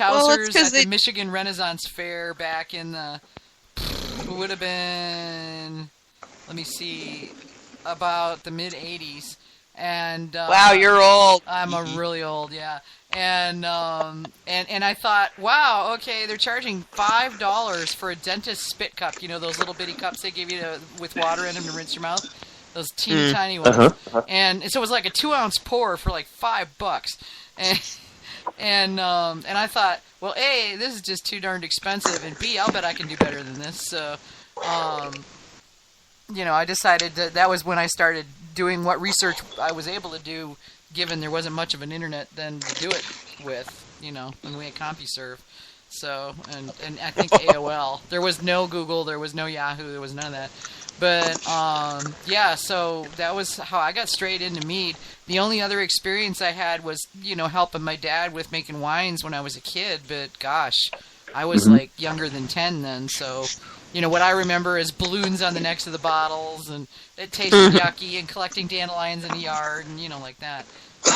Towsers at the Michigan Renaissance Fair back in the, it would have been, let me see, about the mid-'80s. And wow, you're old. I'm really old, yeah. And I thought, wow, okay, they're charging $5 for a dentist spit cup. You know those little bitty cups they give you with water in them to rinse your mouth? Those teeny tiny ones. Uh-huh. And so it was like a 2-ounce pour for like $5. And I thought, well, A, this is just too darned expensive, and B, I'll bet I can do better than this. So, I decided that was when I started doing what research I was able to do, given there wasn't much of an internet then to do it with, when we had CompuServe. So, and I think AOL. There was no Google, there was no Yahoo, there was none of that. But, so that was how I got straight into mead. The only other experience I had was, helping my dad with making wines when I was a kid. But, gosh, I was, younger than 10 then. So, what I remember is balloons on the necks of the bottles, and it tasted yucky, and collecting dandelions in the yard, and, like that.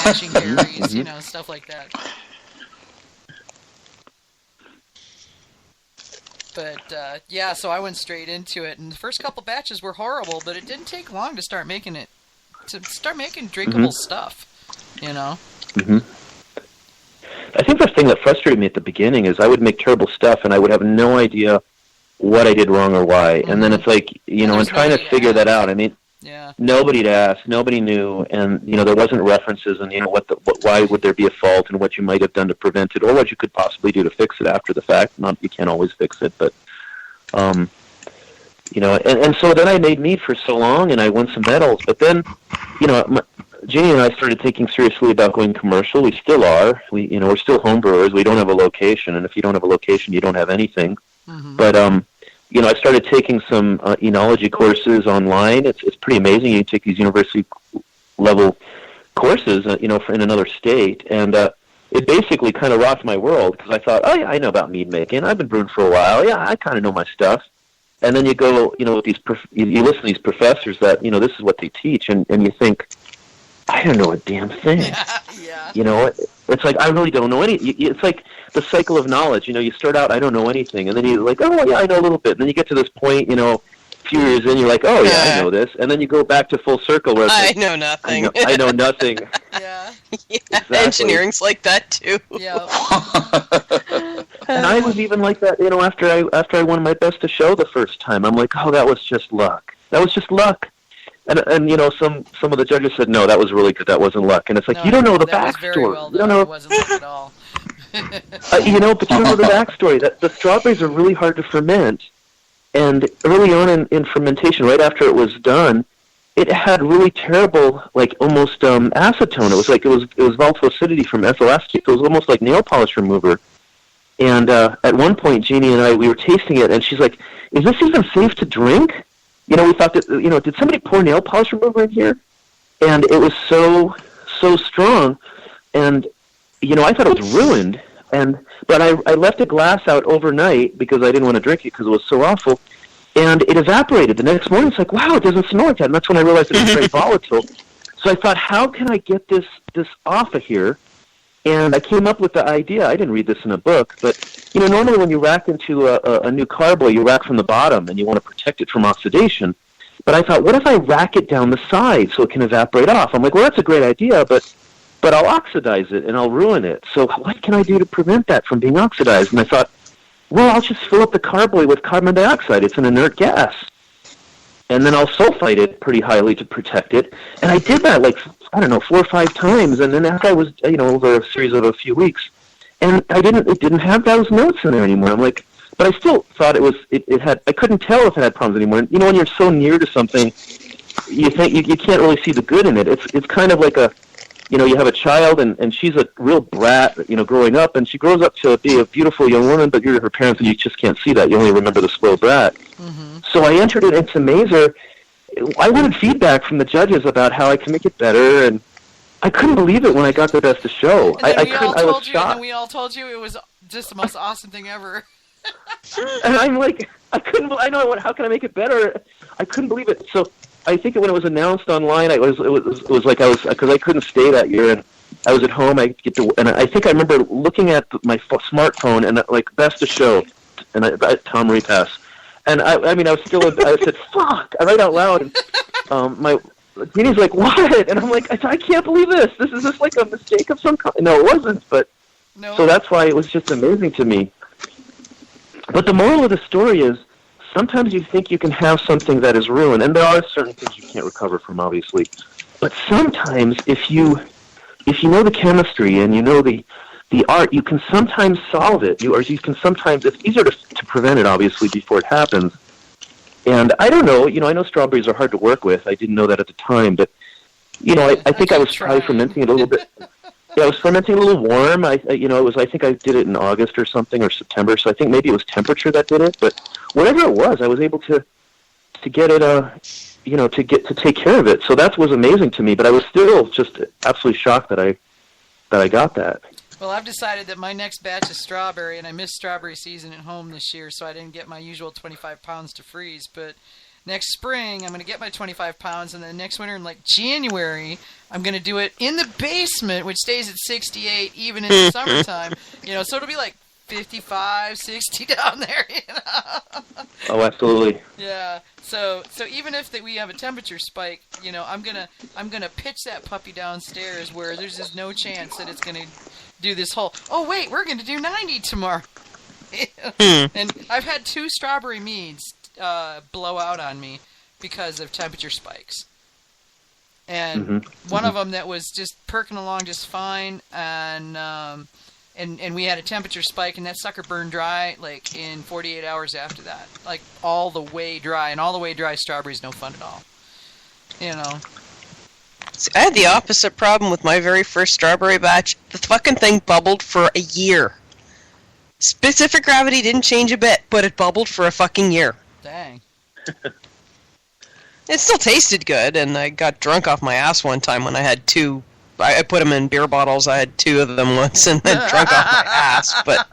Mashing berries, stuff like that. But, so I went straight into it, and the first couple batches were horrible, but it didn't take long to start making drinkable stuff, Mm-hmm. I think the thing that frustrated me at the beginning is I would make terrible stuff, and I would have no idea what I did wrong or why. And then it's like, and trying to figure that out. I mean, nobody to ask, nobody knew, and, there wasn't references, and, why would there be a fault, and what you might have done to prevent it, or what you could possibly do to fix it after the fact. Not, you can't always fix it, but, and so then I made mead for so long, and I won some medals, but then, Jeannie and I started thinking seriously about going commercial. We still are. We're still home brewers. We don't have a location, and if you don't have a location, you don't have anything. Mm-hmm. But, I started taking some enology courses online. It's pretty amazing. You take these university-level courses, in another state, and it basically kind of rocked my world, because I thought, oh, yeah, I know about mead making. I've been brewing for a while. Yeah, I kind of know my stuff. And then you go, with these, you listen to these professors that, this is what they teach, and you think, I don't know a damn thing. Yeah. It's like, I really don't know any. It's like the cycle of knowledge. You start out, I don't know anything, and then you're like, oh, yeah, I know a little bit. And then you get to this point, a few years in, you're like, oh, yeah, I know this. And then you go back to full circle where it's I know nothing. I know nothing. Yeah. Exactly. Engineering's like that, too. Yeah. And I was even like that, after I won my Best of Show the first time. I'm like, oh, that was just luck. That was just luck. And some of the judges said, no, that was really good. That wasn't luck. And it's like, you don't know the backstory. Well, you don't know. It wasn't luck at all. But you don't know the backstory. That the strawberries are really hard to ferment. And early on in fermentation, right after it was done, it had really terrible, almost acetone. It was volatile acidity from ethyl acetate. It was almost like nail polish remover. And at one point, Jeannie and I, we were tasting it, and she's like, is this even safe to drink? We thought that, did somebody pour nail polish remover in here? And it was so strong. And, I thought it was ruined. But I left a glass out overnight because I didn't want to drink it because it was so awful. And it evaporated. The next morning, it's like, wow, it doesn't smell like that. And that's when I realized it was very volatile. So I thought, how can I get this off of here? And I came up with the idea. I didn't read this in a book, but normally when you rack into a new carboy, you rack from the bottom, and you want to protect it from oxidation. But I thought, what if I rack it down the side so it can evaporate off? I'm like, well, that's a great idea, but I'll oxidize it and I'll ruin it. So what can I do to prevent that from being oxidized? And I thought, well, I'll just fill up the carboy with carbon dioxide. It's an inert gas. And then I'll sulfite it pretty highly to protect it. And I did that 4 or 5 times. And then after I was, over a series of a few weeks, and it didn't have those notes in there anymore. I'm like, but I still thought it had, I couldn't tell if it had problems anymore. And, when you're so near to something, you think you can't really see the good in it. It's kind of like you have a child, and she's a real brat, growing up, and she grows up to be a beautiful young woman, but you're her parents, and you just can't see that. You only remember the spoiled brat. Mm-hmm. So I entered it into Mazer. I wanted feedback from the judges about how I can make it better, and I couldn't believe it when I got the Best of Show. I was shocked. And we all told you it was just the most awesome thing ever. And I'm like, how can I make it better? I couldn't believe it. So I think when it was announced online, because I couldn't stay that year, and I was at home. I get to, and I think I remember looking at my smartphone and like best of show, and Tom Repas, and I mean I was still I said fuck right out loud, and my Jeannie's like what, and I'm like I can't believe this. This is just like a mistake of some kind. No, it wasn't, but so that's why it was just amazing to me. But the moral of the story is sometimes you think you can have something that is ruined, and there are certain things you can't recover from, obviously. But sometimes if you know the chemistry and you know the art, you can sometimes solve it. You can sometimes, it's easier to prevent it, obviously, before it happens. And I don't know, I know strawberries are hard to work with. I didn't know that at the time, but, I think I was probably fermenting it a little bit. Yeah, I was fermenting a little warm. I think I did it in August or something, or September, so I think maybe it was temperature that did it. But whatever it was, I was able to get it, to take care of it. So that was amazing to me, but I was still just absolutely shocked that I got that. Well, I've decided that my next batch of strawberry, and I missed strawberry season at home this year, so I didn't get my usual 25 pounds to freeze, but next spring, I'm going to get my 25 pounds, and then next winter in, January, I'm going to do it in the basement, which stays at 68 even in the summertime. So it'll be 55, 60 down there, Oh, absolutely. Yeah. So even if we have a temperature spike, I'm gonna pitch that puppy downstairs where there's just no chance that it's gonna do this whole. Oh wait, we're gonna do 90 tomorrow. And I've had 2 strawberry meads blow out on me because of temperature spikes. And one of them that was just perking along just fine, and we had a temperature spike, and that sucker burned dry in 48 hours after that, all the way dry. And all the way dry strawberries no fun at all. See, I had the opposite problem with my very first strawberry batch. The fucking thing bubbled for a year. Specific gravity didn't change a bit, but it bubbled for a fucking year. Dang. It still tasted good, and I got drunk off my ass one time when I had 2. I put them in beer bottles. I had 2 of them once, and then drunk off my ass. But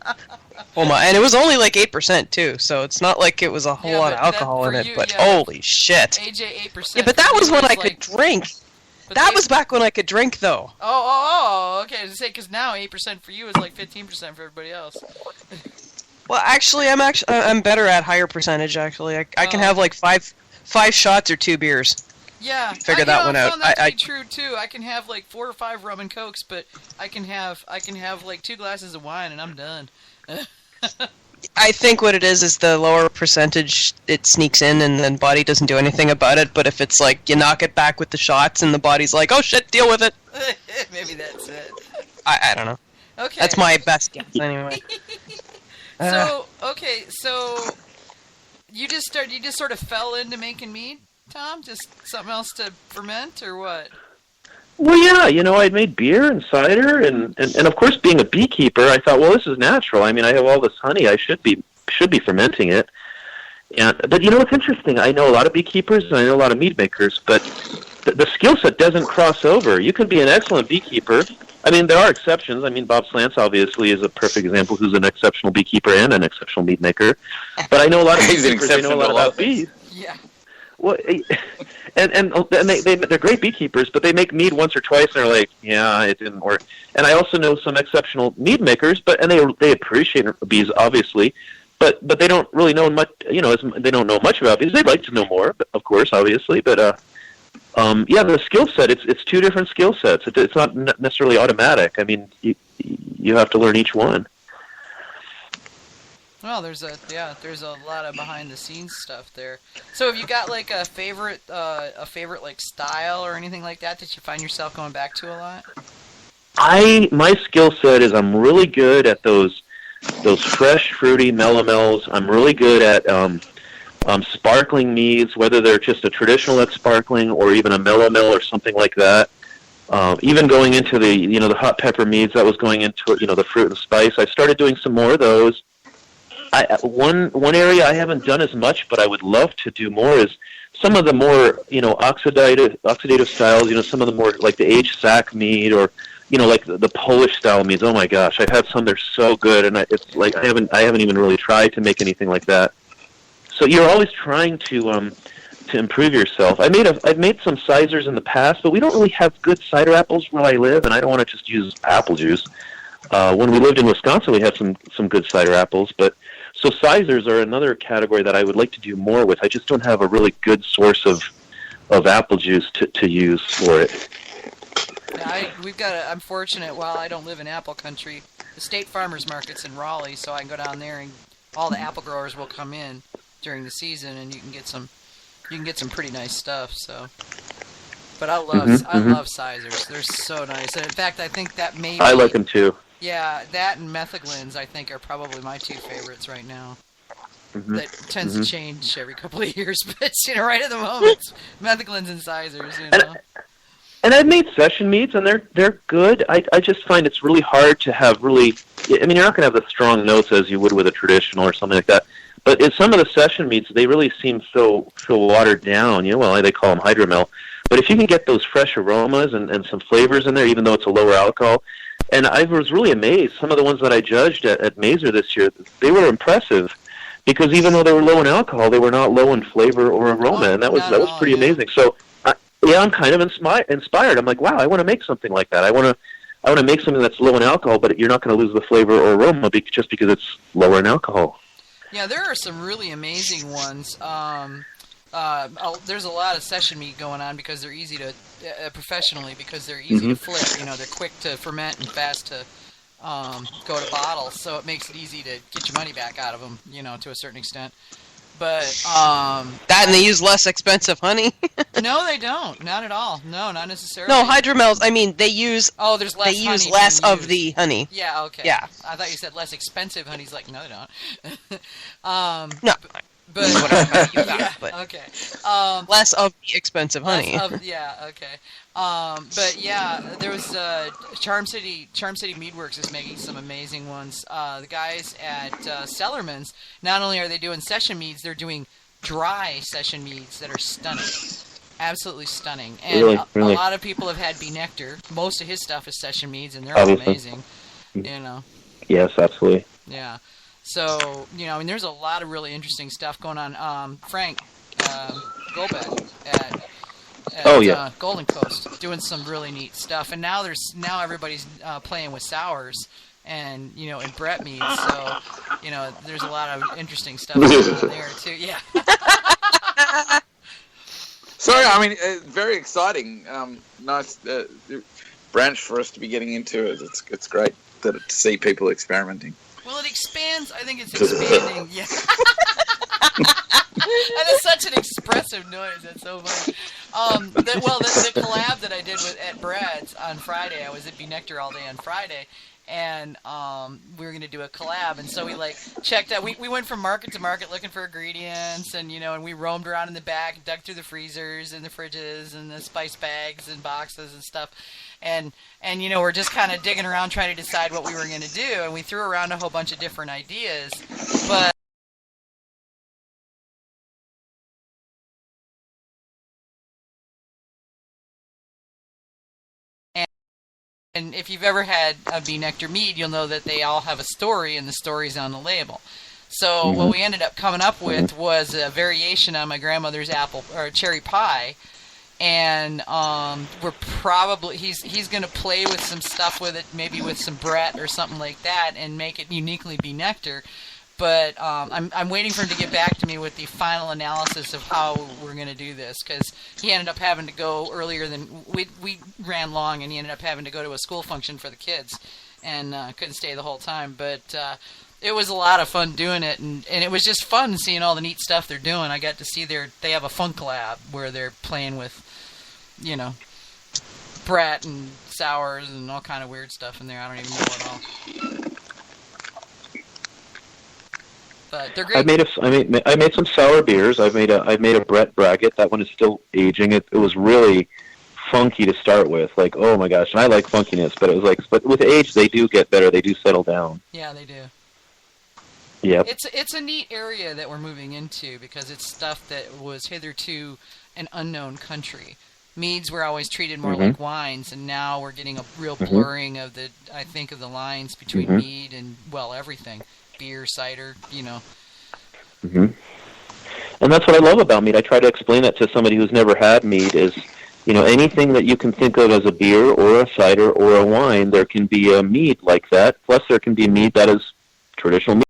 and it was only 8% too, so it's not like it was a whole lot of alcohol in it. But holy shit! AJ 8%. Yeah, but that was when I could drink. That was back when I could drink, though. Oh, okay. I was gonna say because now 8% for you is 15% for everybody else. Well, actually, I'm better at higher percentage. Actually, I can have 5 shots or 2 beers. Yeah, figure that one out. I found that to be true too. I can have 4 or 5 rum and cokes, but I can have 2 glasses of wine and I'm done. I think what it is the lower percentage it sneaks in and then body doesn't do anything about it. But if it's you knock it back with the shots and the body's oh shit, deal with it. Maybe that's it. I don't know. Okay. That's my best guess anyway. So you just sort of fell into making mead, Tom? Just something else to ferment, or what? Well, yeah, I'd made beer and cider, and of course, being a beekeeper, I thought, well, this is natural. I mean, I have all this honey, I should be fermenting it. But it's interesting. I know a lot of beekeepers, and I know a lot of mead makers, but the skill set doesn't cross over. You can be an excellent beekeeper. I mean, there are exceptions. I mean, Bob Slants, obviously, is a perfect example who's an exceptional beekeeper and an exceptional mead maker. But I know a lot of beekeepers, they know a lot about bees. Yeah. Well, and they're great beekeepers, but they make mead once or twice, and they're like, yeah, it didn't work. And I also know some exceptional mead makers, and they appreciate bees, obviously, but they don't really know much. They don't know much about bees. They'd like to know more, of course, obviously. But the skill set, it's 2 different skill sets. It's not necessarily automatic. I mean, you have to learn each one. Well, there's a lot of behind the scenes stuff there. So have you got a favorite style or anything like that you find yourself going back to a lot? My skill set is I'm really good at those fresh fruity melomels. I'm really good at sparkling meads, whether they're just a traditional that's sparkling or even a melomel or something like that. Even going into the hot pepper meads, that was going into the fruit and spice. I started doing some more of those. One area I haven't done as much, but I would love to do more is some of the more oxidative styles. Some of the more the aged sack mead or the Polish style meads. Oh my gosh, I've had some. They're so good, and I haven't even really tried to make anything like that. So you're always trying to to improve yourself. I've made some ciders in the past, but we don't really have good cider apples where I live, and I don't want to just use apple juice. When we lived in Wisconsin, we had some good cider apples, but so ciders are another category that I would like to do more with. I just don't have a really good source of apple juice to use for it. I'm fortunate. While I don't live in apple country, the state farmers market's in Raleigh, so I can go down there and all the apple growers will come in during the season, and you can get some pretty nice stuff. So, but I love ciders. They're so nice. And in fact, I think that I like them too. Yeah, that and metheglins I think are probably my two favorites right now. That tends to change every couple of years, but right at the moment, it's metheglins and ciders. And I've made session meads, and they're good. I just find it's really hard to have really. I mean, you're not going to have the strong notes as you would with a traditional or something like that. But in some of the session meads, they really seem so watered down. Well, they call them hydromel. But if you can get those fresh aromas and some flavors in there, even though it's a lower alcohol, and I was really amazed. Some of the ones that I judged at Mazer this year, they were impressive. Because even though they were low in alcohol, they were not low in flavor or aroma, and that was pretty amazing. So, I'm kind of inspired. I'm like, wow, I want to make something like that. I want to make something that's low in alcohol, but you're not going to lose the flavor or aroma just because it's lower in alcohol. Yeah, there are some really amazing ones. There's a lot of session mead going on because they're easy to professionally because they're easy to flip. They're quick to ferment and fast to go to bottle, so it makes it easy to get your money back out of them, to a certain extent. But that and they use less expensive honey. No, they don't. Not at all. No, not necessarily. No, hydromels. I mean, they use. Oh, there's less. They use less of the honey. Yeah. Okay. Yeah. I thought you said less expensive honey. He's like, no, they don't. No. But yeah, but okay. Less of the expensive honey. Okay. But yeah, there was Charm City Meadworks is making some amazing ones. The guys at Cellarman's, not only are they doing session meads, they're doing dry session meads that are stunning. Absolutely stunning. And really? A lot of people have had Bee Nectar. Most of his stuff is session meads, and they're all amazing. Yes, absolutely. Yeah. So, there's a lot of really interesting stuff going on. Frank Gobet at Golden Coast doing some really neat stuff. And now everybody's playing with sours and, and Brett meads. So, there's a lot of interesting stuff going on there, too. Yeah. So, I mean, very exciting. Nice branch for us to be getting into. It's great to see people experimenting. Well, it expands. I think it's expanding. Yeah. That is such an expressive noise. That's so funny. The collab that I did at Brad's on Friday, I was at Bee Nectar all day on Friday, and we were going to do a collab, and so we checked out. We went from market to market looking for ingredients, and and we roamed around in the back, dug through the freezers and the fridges and the spice bags and boxes and stuff. And we're just kind of digging around trying to decide what we were going to do, and we threw around a whole bunch of different ideas, but and if you've ever had a Bee Nectar mead, you'll know that they all have a story, and the story's on the label. So what we ended up coming up with was a variation on my grandmother's apple or cherry pie. And we're probably he's going to play with some stuff with it, maybe with some Brett or something like that, and make it uniquely Bee Nectar. But I'm waiting for him to get back to me with the final analysis of how we're going to do this, because he ended up having to go earlier than we ran long, and he ended up having to go to a school function for the kids, and couldn't stay the whole time. But it was a lot of fun doing it, and it was just fun seeing all the neat stuff they're doing. I got to see they have a funk lab where they're playing with, Brett and sours and all kind of weird stuff in there. I don't even know what all. But they're great. I made some sour beers. I made a Brett Braggot. That one is still aging. It was really funky to start with. Like, oh my gosh, and I like funkiness, but it was but with age they do get better. They do settle down. Yeah, they do. Yep. It's a neat area that we're moving into because it's stuff that was hitherto an unknown country. Meads were always treated more like wines, and now we're getting a real blurring of the lines between mead and everything, beer, cider, And And that's what I love about mead. I try to explain that to somebody who's never had mead is, anything that you can think of as a beer or a cider or a wine, there can be a mead like that. Plus there can be mead that is traditional mead.